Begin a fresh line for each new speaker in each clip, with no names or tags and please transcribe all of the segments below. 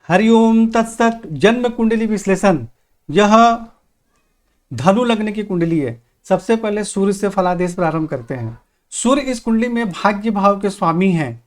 हरिओम तत्सत। जन्म कुंडली विश्लेषण। यह धनु लग्न की कुंडली है। सबसे पहले सूर्य से फलादेश प्रारंभ करते हैं। सूर्य इस कुंडली में भाग्य भाव के स्वामी हैं,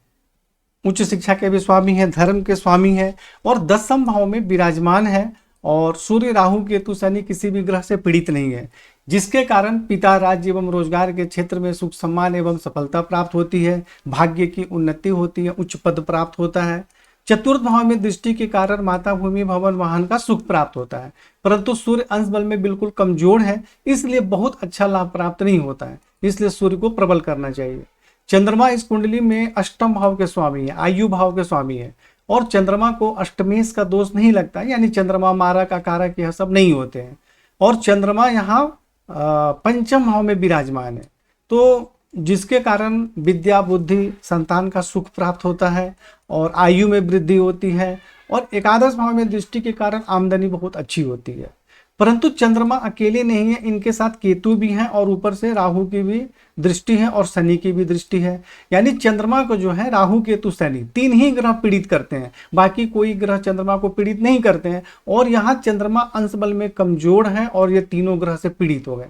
उच्च शिक्षा के भी स्वामी हैं, धर्म के स्वामी हैं और दसम भाव में विराजमान है। और सूर्य राहु केतु शनि किसी भी ग्रह से पीड़ित नहीं है, जिसके कारण पिता, राज्य एवं रोजगार के क्षेत्र में सुख सम्मान एवं सफलता प्राप्त होती है। भाग्य की उन्नति होती है, उच्च पद प्राप्त होता है। चतुर्थ भाव में दृष्टि के कारण माता, भूमि, भवन, वाहन का सुख प्राप्त होता है। परंतु सूर्य अंश बल में बिल्कुल कमजोर है, इसलिए बहुत अच्छा लाभ प्राप्त नहीं होता है। इसलिए सूर्य को प्रबल करना चाहिए। चंद्रमा इस कुंडली में अष्टम भाव के स्वामी है, आयु भाव के स्वामी है और चंद्रमा को अष्टमेश का दोष नहीं लगता है, यानी चंद्रमा मारा का कारक यह सब नहीं होते हैं। और चंद्रमा यहाँ पंचम भाव में विराजमान है, तो जिसके कारण विद्या, बुद्धि, संतान का सुख प्राप्त होता है और आयु में वृद्धि होती है। और एकादश भाव में दृष्टि के कारण आमदनी बहुत अच्छी होती है। परंतु चंद्रमा अकेले नहीं है, इनके साथ केतु भी है और ऊपर से राहु की भी दृष्टि है और शनि की भी दृष्टि है। यानी चंद्रमा को जो है राहु, केतु, शनि तीन ही ग्रह पीड़ित करते हैं, बाकी कोई ग्रह चंद्रमा को पीड़ित नहीं करते हैं। और यहाँ चंद्रमा अंश बल में कमजोर है और ये तीनों ग्रह से पीड़ित हो गए,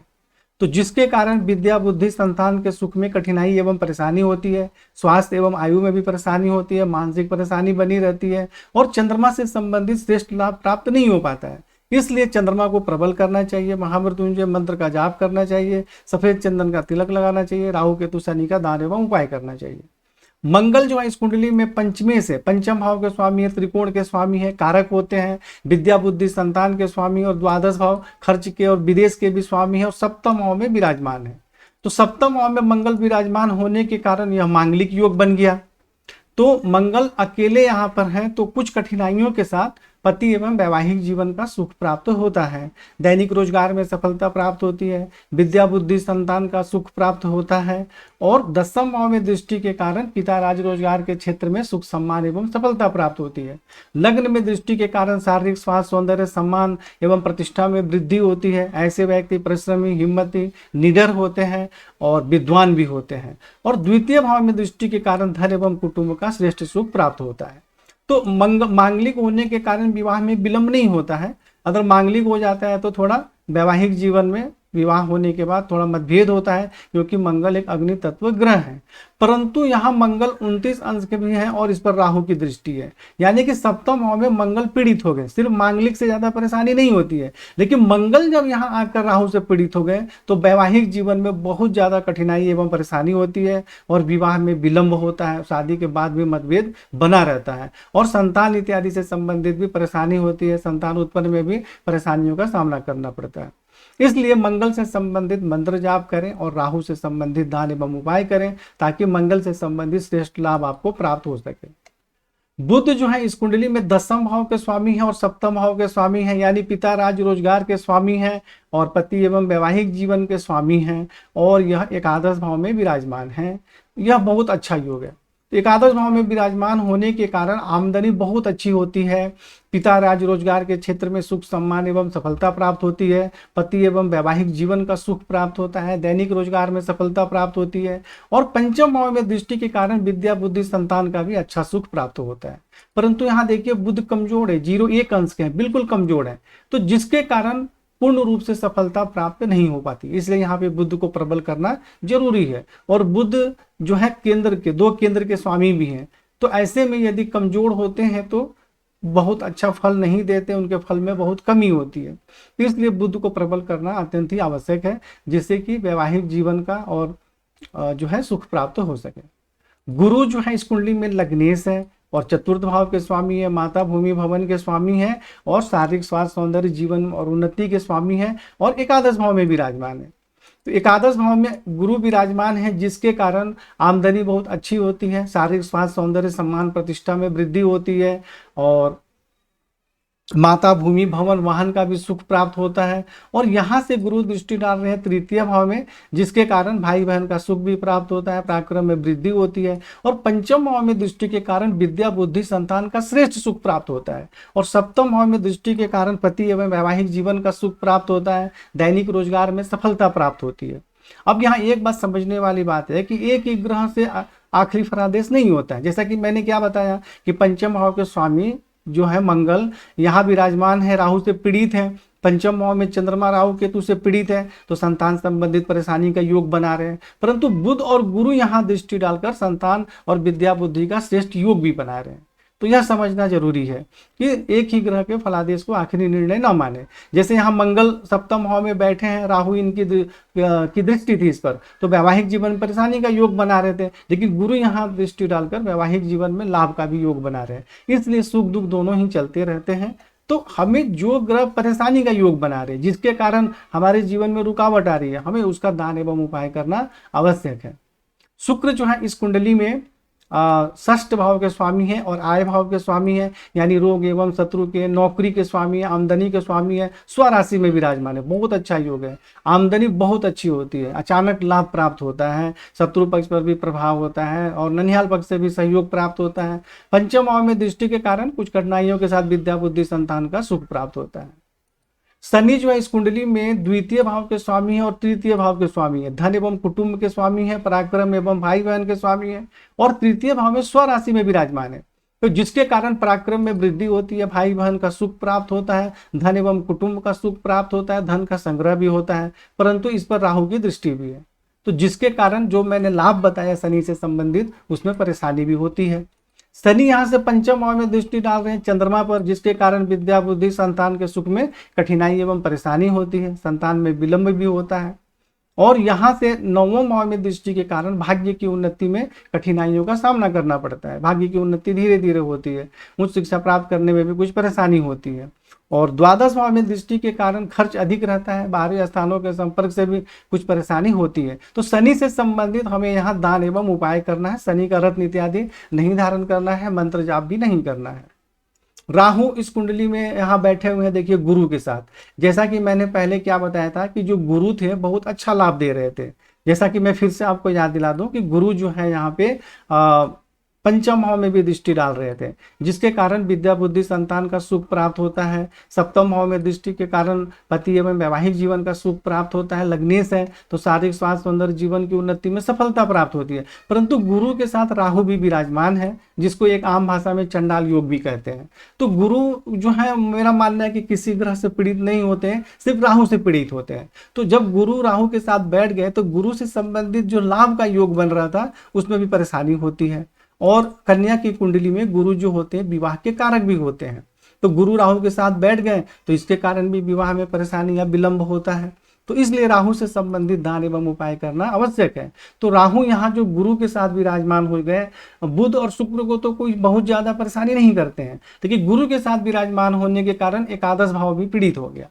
तो जिसके कारण विद्या, बुद्धि, संतान के सुख में कठिनाई एवं परेशानी होती है। स्वास्थ्य एवं आयु में भी परेशानी होती है, मानसिक परेशानी बनी रहती है और चंद्रमा से संबंधित श्रेष्ठ लाभ प्राप्त नहीं हो पाता है। इसलिए चंद्रमा को प्रबल करना चाहिए, महामृत्युंजय मंत्र का जाप करना चाहिए, सफेद चंदन का तिलक लगाना चाहिए, राहु केतु शनि का दान एवं उपाय करना चाहिए। मंगल जो है इस कुंडली में पंचमे से पंचम भाव के स्वामी है, त्रिकोण के स्वामी है, कारक होते हैं, विद्या, बुद्धि, संतान के स्वामी और द्वादश भाव खर्च के और विदेश के भी स्वामी है और सप्तम भाव में विराजमान है। तो सप्तम भाव में मंगल विराजमान होने के कारण यह मांगलिक योग बन गया। तो मंगल अकेले यहाँ पर है तो कुछ कठिनाइयों के साथ पति एवं वैवाहिक जीवन का सुख प्राप्त होता है। दैनिक रोजगार में सफलता प्राप्त होती है, विद्या, बुद्धि, संतान का सुख प्राप्त होता है और दसम भाव में दृष्टि के कारण पिता, राज, रोजगार के क्षेत्र में सुख सम्मान एवं सफलता प्राप्त होती है। लग्न में दृष्टि के कारण शारीरिक स्वास्थ्य, सौंदर्य, सम्मान एवं प्रतिष्ठा में वृद्धि होती है। ऐसे व्यक्ति परिश्रमी, हिम्मती, निडर होते हैं और विद्वान भी होते हैं। और द्वितीय भाव में दृष्टि के कारण धन एवं कुटुंब का श्रेष्ठ सुख प्राप्त होता है। तो मांगलिक होने के कारण विवाह में विलंब नहीं होता है। अगर मांगलिक हो जाता है तो थोड़ा वैवाहिक जीवन में विवाह होने के बाद थोड़ा मतभेद होता है, क्योंकि मंगल एक अग्नि तत्व ग्रह है। परंतु यहाँ मंगल 29 अंश के भी हैं और इस पर राहु की दृष्टि है, यानी कि सप्तम भाव में मंगल पीड़ित हो गए। सिर्फ मांगलिक से ज्यादा परेशानी नहीं होती है, लेकिन मंगल जब यहाँ आकर राहु से पीड़ित हो गए तो वैवाहिक जीवन में बहुत ज्यादा कठिनाई एवं परेशानी होती है और विवाह में विलंब होता है, शादी के बाद भी मतभेद बना रहता है और संतान इत्यादि से संबंधित भी परेशानी होती है। संतान उत्पन्न में भी परेशानियों का सामना करना पड़ता है। इसलिए मंगल से संबंधित मंत्र जाप करें और राहु से संबंधित दान एवं उपाय करें, ताकि मंगल से संबंधित श्रेष्ठ लाभ आपको प्राप्त हो सके। बुध जो है इस कुंडली में दसम भाव के स्वामी हैं और सप्तम भाव के स्वामी हैं, यानी पिता, राज, रोजगार के स्वामी हैं और पति एवं वैवाहिक जीवन के स्वामी हैं और यह एकादश भाव में विराजमान है। यह बहुत अच्छा योग है। एकादश भाव में विराजमान होने के कारण आमदनी बहुत अच्छी होती है। पिता, राज, रोजगार के क्षेत्र में सुख, सम्मान एवं सफलता प्राप्त होती है। पति एवं वैवाहिक जीवन का सुख प्राप्त होता है। दैनिक रोजगार में सफलता प्राप्त होती है और पंचम भाव में दृष्टि के कारण विद्या, बुद्धि, संतान का भी अच्छा सुख प्राप्त होता है। परंतु यहाँ देखिए बुध कमजोर है, 0-1 अंश के हैं, बिल्कुल कमजोर है, तो जिसके कारण पूर्ण रूप से सफलता प्राप्त नहीं हो पाती। इसलिए यहाँ पे बुध को प्रबल करना जरूरी है। और बुध जो है केंद्र के, 2 केंद्र के स्वामी भी हैं, तो ऐसे में यदि कमजोर होते हैं तो बहुत अच्छा फल नहीं देते, उनके फल में बहुत कमी होती है। इसलिए बुध को प्रबल करना अत्यंत ही आवश्यक है, जिससे कि वैवाहिक जीवन का और जो है सुख प्राप्त हो सके। गुरु जो है इस कुंडली में लग्नेश है और चतुर्थ भाव के स्वामी है, माता, भूमि, भवन के स्वामी है और शारीरिक स्वास्थ्य, सौंदर्य, जीवन और उन्नति के स्वामी है और एकादश भाव में विराजमान है। तो एकादश भाव में गुरु विराजमान है, जिसके कारण आमदनी बहुत अच्छी होती है, शारीरिक स्वास्थ्य, सौंदर्य, सम्मान, प्रतिष्ठा में वृद्धि होती है और माता, भूमि, भवन, वाहन का भी सुख प्राप्त होता है। और यहाँ से गुरु दृष्टि डाल रहे हैं तृतीय भाव में, जिसके कारण भाई बहन का सुख भी प्राप्त होता है, पराक्रम में वृद्धि होती है। और पंचम भाव में दृष्टि के कारण विद्या, बुद्धि, संतान का श्रेष्ठ सुख प्राप्त होता है। और सप्तम भाव में दृष्टि के कारण पति एवं वैवाहिक जीवन का सुख प्राप्त होता है, दैनिक रोजगार में सफलता प्राप्त होती है। अब यहाँ एक बात समझने वाली बात है कि एक ही ग्रह से आखिरी फलादेश नहीं होता है। जैसा कि मैंने क्या बताया कि पंचम भाव के स्वामी जो है मंगल यहाँ विराजमान है, राहु से पीड़ित है, पंचम भाव में चंद्रमा राहु केतु से पीड़ित है, तो संतान संबंधित परेशानी का योग बना रहे हैं। परंतु बुध और गुरु यहाँ दृष्टि डालकर संतान और विद्या बुद्धि का श्रेष्ठ योग भी बना रहे हैं। तो यह समझना जरूरी है कि एक ही ग्रह के फलादेश को आखिरी निर्णय न माने। जैसे यहाँ मंगल सप्तम भाव में बैठे हैं, राहु इनकी की दृष्टि थी इस पर, तो वैवाहिक जीवन परेशानी का योग बना रहे थे, लेकिन गुरु यहाँ दृष्टि डालकर वैवाहिक जीवन में लाभ का भी योग बना रहे हैं। इसलिए सुख दुख दोनों ही चलते रहते हैं। तो हमें जो ग्रह परेशानी का योग बना रहे हैं, जिसके कारण हमारे जीवन में रुकावट आ रही है, हमें उसका दान एवं उपाय करना आवश्यक है। शुक्र जो है इस कुंडली में षष्ठ भाव के स्वामी है और आय भाव के स्वामी है, यानी रोग एवं शत्रु के, नौकरी के स्वामी है, आमदनी के स्वामी है, स्वराशि में विराजमान है। बहुत अच्छा योग है, आमदनी बहुत अच्छी होती है, अचानक लाभ प्राप्त होता है, शत्रु पक्ष पर भी प्रभाव होता है और ननिहाल पक्ष से भी सहयोग प्राप्त होता है। पंचम भाव में दृष्टि के कारण कुछ कठिनाइयों के साथ विद्या बुद्धि संतान का सुख प्राप्त होता है। शनि जो है इस कुंडली में द्वितीय भाव के स्वामी है और तृतीय भाव के स्वामी है, धन एवं कुटुंब के स्वामी है, पराक्रम एवं भाई बहन के स्वामी है और तृतीय भाव में स्वराशि में विराजमान है। तो जिसके कारण पराक्रम में वृद्धि होती है, भाई बहन का सुख प्राप्त होता है, धन एवं कुटुंब का सुख प्राप्त होता है, धन का संग्रह भी होता है, परंतु इस पर राहु की दृष्टि भी है। तो जिसके कारण जो मैंने लाभ बताया शनि से संबंधित, उसमें परेशानी भी होती है। शनि यहाँ से पंचम भाव में दृष्टि डाल रहे हैं चंद्रमा पर, जिसके कारण विद्या बुद्धि संतान के सुख में कठिनाई एवं परेशानी होती है, संतान में विलंब भी होता है। और यहाँ से नवम भाव में दृष्टि के कारण भाग्य की उन्नति में कठिनाइयों का सामना करना पड़ता है। भाग्य की उन्नति धीरे धीरे होती है, उच्च शिक्षा प्राप्त करने में भी कुछ परेशानी होती है। और द्वादश भाव में दृष्टि के कारण खर्च अधिक रहता है, बाहरी स्थानों के संपर्क से भी कुछ परेशानी होती है। तो शनि से संबंधित हमें यहाँ दान एवं उपाय करना है, शनि का रत्न इत्यादि नहीं धारण करना है, मंत्र जाप भी नहीं करना है। राहु इस कुंडली में यहाँ बैठे हुए हैं, देखिए गुरु के साथ। जैसा कि मैंने पहले क्या बताया था कि जो गुरु थे बहुत अच्छा लाभ दे रहे थे। जैसा कि मैं फिर से आपको याद दिला दूं कि गुरु जो है यहाँ पे पंचम भाव में भी दृष्टि डाल रहे थे, जिसके कारण विद्या बुद्धि संतान का सुख प्राप्त होता है। सप्तम भाव में दृष्टि के कारण पति एवं वैवाहिक जीवन का सुख प्राप्त होता है। लग्नेश है तो शारीरिक स्वास्थ्य सौंदर्य जीवन की उन्नति में सफलता प्राप्त होती है। परंतु गुरु के साथ राहु भी विराजमान है, जिसको एक आम भाषा में चंडाल योग भी कहते हैं। तो गुरु जो है, मेरा मानना है कि किसी ग्रह से पीड़ित नहीं होते हैं, सिर्फ राहु से पीड़ित होते हैं। तो जब गुरु राहु के साथ बैठ गए तो गुरु से संबंधित जो लाभ का योग बन रहा था उसमें भी परेशानी होती है। और कन्या की कुंडली में गुरु जो होते हैं विवाह के कारक भी होते हैं। तो गुरु राहु के साथ बैठ गए तो इसके कारण भी विवाह में परेशानी या विलंब होता है। तो इसलिए राहु से संबंधित दान एवं उपाय करना आवश्यक है। तो राहु यहाँ जो गुरु के साथ विराजमान हो गए, बुध और शुक्र को तो कोई बहुत ज्यादा परेशानी नहीं करते हैं, लेकिन गुरु के साथ विराजमान होने के कारण एकादश भाव भी पीड़ित हो गया।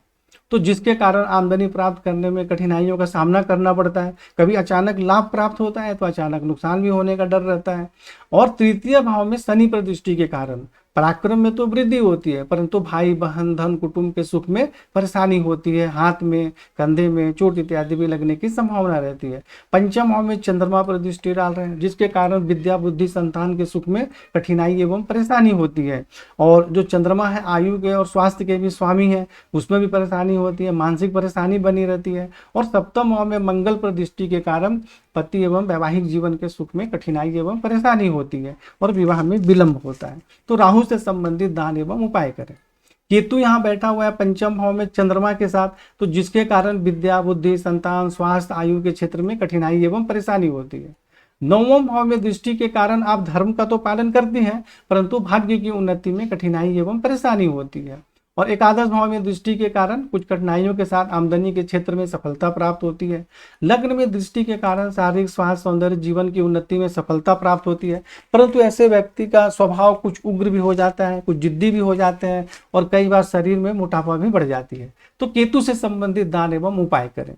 तो जिसके कारण आमदनी प्राप्त करने में कठिनाइयों का सामना करना पड़ता है। कभी अचानक लाभ प्राप्त होता है तो अचानक नुकसान भी होने का डर रहता है। और तृतीय भाव में शनि पर दृष्टि के कारण पराक्रम में तो वृद्धि होती है, परंतु भाई बहन धन कुटुंब के सुख में परेशानी होती है, हाथ में कंधे में चोट इत्यादि भी लगने की संभावना रहती है। पंचम भाव में चंद्रमा पर दृष्टि डाल रहे हैं, जिसके कारण विद्या बुद्धि संतान के सुख में कठिनाई एवं परेशानी होती है। और जो चंद्रमा है आयु के और स्वास्थ्य के भी स्वामी है, उसमें भी परेशानी होती है, मानसिक परेशानी बनी रहती है। और सप्तम भाव में मंगल पर दृष्टि के कारण पति एवं वैवाहिक जीवन के सुख में कठिनाई एवं परेशानी होती है और विवाह में विलंब होता है। तो राहु से संबंधित दान एवं उपाय करें। केतु यहाँ बैठा हुआ है पंचम भाव में चंद्रमा के साथ, तो जिसके कारण विद्या बुद्धि संतान स्वास्थ्य आयु के क्षेत्र में कठिनाई एवं परेशानी होती है। नवम भाव में दृष्टि के कारण आप धर्म का तो पालन करती हैं, परंतु भाग्य की उन्नति में कठिनाई एवं परेशानी होती है। और एकादश भाव में दृष्टि के कारण कुछ कठिनाइयों के साथ आमदनी के क्षेत्र में सफलता प्राप्त होती है। लग्न में दृष्टि के कारण शारीरिक स्वास्थ्य सौंदर्य जीवन की उन्नति में सफलता प्राप्त होती है, परंतु ऐसे व्यक्ति का स्वभाव कुछ उग्र भी हो जाता है, कुछ जिद्दी भी हो जाते हैं और कई बार शरीर में मोटापा भी बढ़ जाती है। तो केतु से संबंधित दान एवं उपाय करें।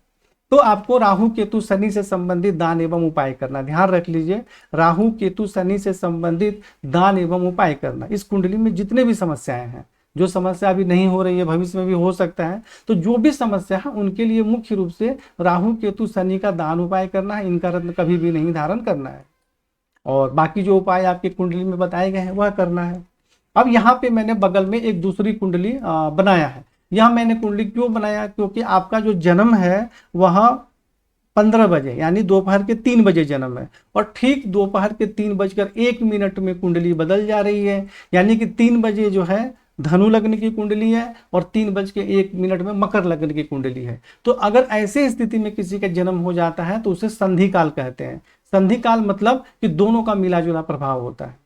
तो आपको राहु केतु शनि से संबंधित दान एवं उपाय करना, ध्यान रख लीजिए, राहु केतु शनि से संबंधित दान एवं उपाय करना। इस कुंडली में जितने भी समस्याएं हैं, जो समस्या अभी नहीं हो रही है भविष्य में भी हो सकता है, तो जो भी समस्या है उनके लिए मुख्य रूप से राहु केतु शनि का दान उपाय करना है, इनका रत्न कभी भी नहीं धारण करना है। और बाकी जो उपाय आपकी कुंडली में बताए गए हैं वह करना है। अब यहाँ पे मैंने बगल में एक दूसरी कुंडली बनाया है। यह मैंने कुंडली क्यों बनाया, क्योंकि आपका जो जन्म है वह 15 बजे यानी दोपहर के 3 बजे जन्म है, और ठीक दोपहर के 3:01 में कुंडली बदल जा रही है, यानी कि 3 बजे जो है धनु लग्न की कुंडली है और 3:01 में मकर लग्न की कुंडली है। तो अगर ऐसे स्थिति में किसी का जन्म हो जाता है तो उसे संधि काल कहते हैं। संधि काल मतलब कि दोनों का मिला जुला प्रभाव होता है।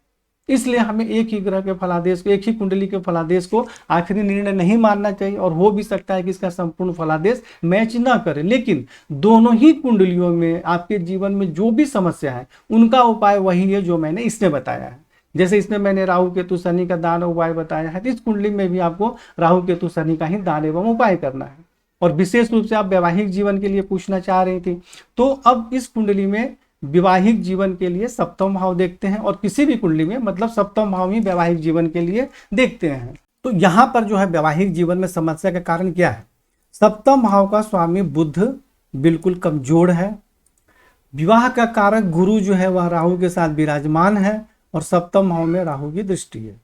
इसलिए हमें एक ही ग्रह के फलादेश को, एक ही कुंडली के फलादेश को आखिरी निर्णय नहीं मानना चाहिए, और हो भी सकता है कि इसका संपूर्ण फलादेश मैच ना करे, लेकिन दोनों ही कुंडलियों में आपके जीवन में जो भी समस्या है उनका उपाय वही है जो मैंने इसमें बताया है। जैसे इसमें मैंने राहु केतु शनि का दान उपाय बताया है, तो इस कुंडली में भी आपको राहु केतु शनि का ही दान एवं उपाय करना है। और विशेष रूप से आप वैवाहिक जीवन के लिए पूछना चाह रही थी, तो अब इस कुंडली में वैवाहिक जीवन के लिए सप्तम भाव देखते हैं, और किसी भी कुंडली में मतलब सप्तम भाव ही वैवाहिक जीवन के लिए देखते हैं। तो यहाँ पर जो है वैवाहिक जीवन में समस्या का कारण क्या है? सप्तम भाव का स्वामी बुध बिल्कुल कमजोर है, विवाह का कारक गुरु जो है वह राहु के साथ विराजमान है, और सप्तम भाव में राहु की दृष्टि है,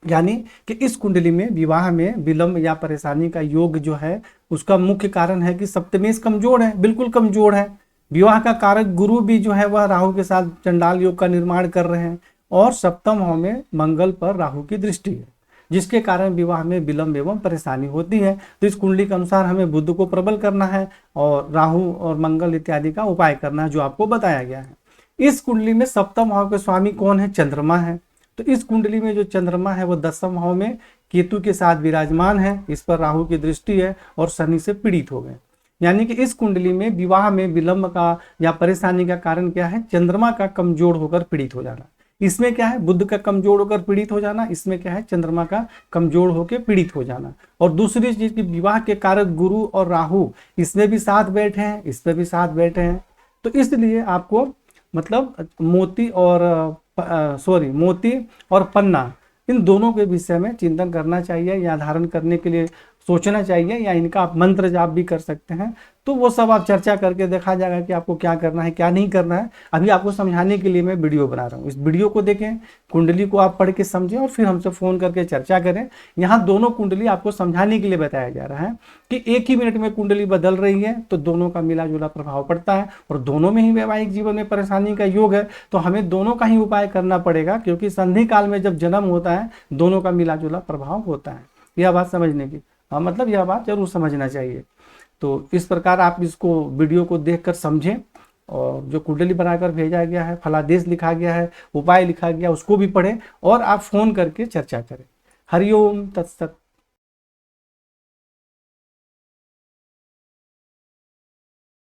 यानी कि इस कुंडली में विवाह में विलंब या परेशानी का योग जो है उसका मुख्य कारण है कि सप्तमेश कमजोर है, बिल्कुल कमजोर है। विवाह का कारक गुरु भी जो है वह राहु के साथ चंडाल योग का निर्माण कर रहे हैं, और सप्तम भाव में मंगल पर राहु की दृष्टि है, जिसके कारण विवाह में विलंब एवं परेशानी होती है। तो इस कुंडली के अनुसार हमें बुध को प्रबल करना है और राहु और मंगल इत्यादि का उपाय करना है, जो आपको बताया गया है। इस कुंडली में सप्तम भाव के स्वामी कौन है? चंद्रमा है। तो इस कुंडली में जो चंद्रमा है वो 10वें भाव में केतु के साथ विराजमान है, इस पर राहु की दृष्टि है और शनि से पीड़ित हो गए। यानी कि इस कुंडली में विवाह में विलंब का या परेशानी का कारण क्या है? चंद्रमा का कमजोर होकर पीड़ित हो जाना। इसमें क्या है? बुध का कमजोर होकर पीड़ित हो जाना, इसमें क्या है? चंद्रमा का कमजोर होकर पीड़ित हो जाना। और दूसरी चीज की विवाह के कारक गुरु और राहु इसमें भी साथ बैठे हैं, इसमें भी साथ बैठे हैं। तो इसलिए आपको मतलब मोती और पन्ना इन दोनों के विषय में चिंतन करना चाहिए, या धारण करने के लिए सोचना चाहिए, या इनका आप मंत्र जाप भी कर सकते हैं। तो वो सब आप चर्चा करके देखा जाएगा कि आपको क्या करना है क्या नहीं करना है। अभी आपको समझाने के लिए मैं वीडियो बना रहा हूँ, इस वीडियो को देखें, कुंडली को आप पढ़ के समझें और फिर हमसे फ़ोन करके चर्चा करें। यहाँ दोनों कुंडली आपको समझाने के लिए बताया जा रहा है कि एक ही मिनट में कुंडली बदल रही है तो दोनों का मिला जुला प्रभाव पड़ता है, और दोनों में ही वैवाहिक जीवन में परेशानी का योग है, तो हमें दोनों का ही उपाय करना पड़ेगा, क्योंकि संधि काल में जब जन्म होता है दोनों का मिला जुला प्रभाव होता है। यह बात समझने की, हाँ, मतलब यह बात जरूर समझना चाहिए। तो इस प्रकार आप इसको वीडियो को देखकर समझें, और जो कुंडली बनाकर भेजा गया है, फलादेश लिखा गया है, उपाय लिखा गया, उसको भी पढ़ें और आप फोन करके चर्चा करें। हरिओम तत्सत।